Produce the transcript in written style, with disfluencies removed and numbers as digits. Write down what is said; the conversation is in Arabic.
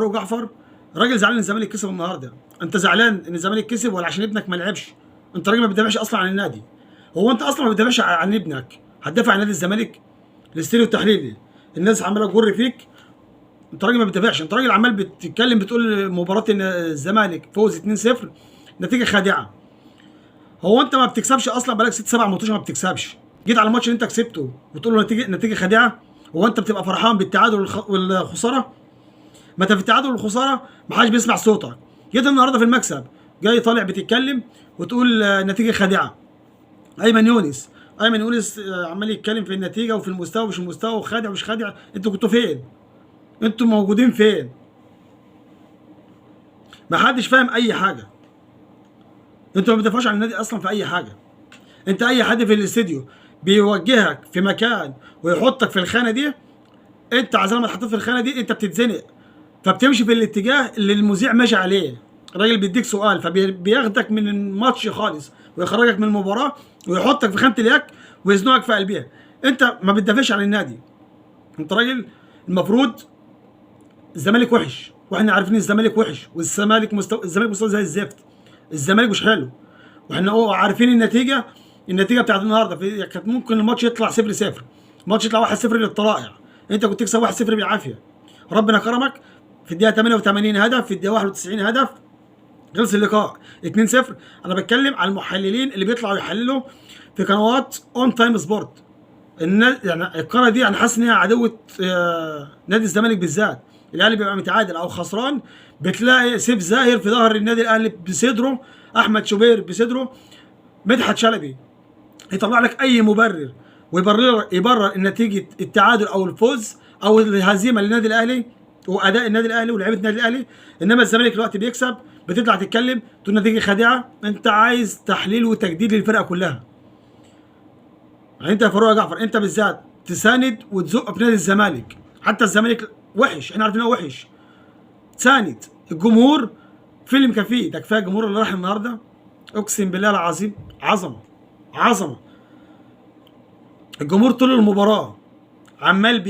فاروق جعفر راجل زعلان ان الزمالك كسب النهارده. انت زعلان ان الزمالك كسب ولا عشان ابنك ما لعبش؟ انت راجل ما بتدافعش اصلا عن النادي. هو انت اصلا ما بتدافعش عن ابنك، هتدافع عن نادي الزمالك؟ الاستيريو التحليلي الناس عماله تجر فيك. انت راجل ما بتدافعش، انت راجل عمال بتتكلم بتقول مباراه ان الزمالك فوز 2-0 نتيجه خادعه. هو انت ما بتكسبش اصلا، بقالك 6 7 ماتشات ما بتكسبش. جيت على الماتش اللي انت كسبته وتقول له نتيجه خادعه. هو انت بتبقى فرحان بالتعادل والخساره؟ ما انت في التعادل والخساره ما حدش بيسمع صوتك. جيت النهارده في المكسب جاي طالع بتتكلم وتقول نتيجه خادعه. ايمن يونس عمال يتكلم في النتيجه وفي المستوى ومش المستوى وخادع ومش خادع. انتوا كنتوا فين؟ انتوا موجودين فين؟ ما حدش فاهم اي حاجه. انتوا ما بتدافعوش عن النادي اصلا في اي حاجه. انت اي حد في الاستديو بيوجهك في مكان ويحطك في الخانه دي، انت عشان ما تحطيت في الخانه دي انت بتتزنق، فبتمشي في الاتجاه اللي المذيع ماشي عليه. الراجل بيديك سؤال فبياخدك من الماتش خالص ويخرجك من المباراه ويحطك في خانه اليك ويزنقك في قلبها. انت ما بتدافعش عن النادي. انت راجل المفروض الزمالك وحش واحنا عارفين الزمالك وحش والزمالك الزمالك مستوى زي الزفت. الزمالك مش حلو واحنا عارفين النتيجه بتاعت النهارده كانت ممكن الماتش يطلع 0-0، الماتش يطلع 1-0 للطلائع. انت كنت تكسب 1-0 بالعافيه. ربنا كرمك في الدقيقه 88 هدف، في الدقيقه 91 هدف، خلص اللقاء 2-0. انا بتكلم على المحللين اللي بيطلعوا يحللوا في قنوات اون تايم سبورت. يعني القناه دي انا حاسس ان هي عدوه نادي الزمالك بالذات. الاهلي بيبقى متعادل او خسران بتلاقي سيف زاهر في ظهر النادي الاهلي بصدره، احمد شوبير بصدره، مدحت شلبي يطلع لك اي مبرر ويبرر نتيجه التعادل او الفوز او الهزيمه للنادي الاهلي واداء النادي الاهلي ولاعيبه النادي الاهلي. انما الزمالك دلوقتي بيكسب بتطلع تتكلم تقول نتيجه خادعه. انت عايز تحليل وتجديد للفرقه كلها. يعني انت يا فاروق جعفر انت بالذات تساند وتزق في نادي الزمالك. حتى الزمالك وحش، احنا عارفين انه وحش، تساند الجمهور في اللي مكفيه. ده كفايه الجمهور اللي راح النهارده، اقسم بالله العظيم عظمه. الجمهور طول المباراه عمال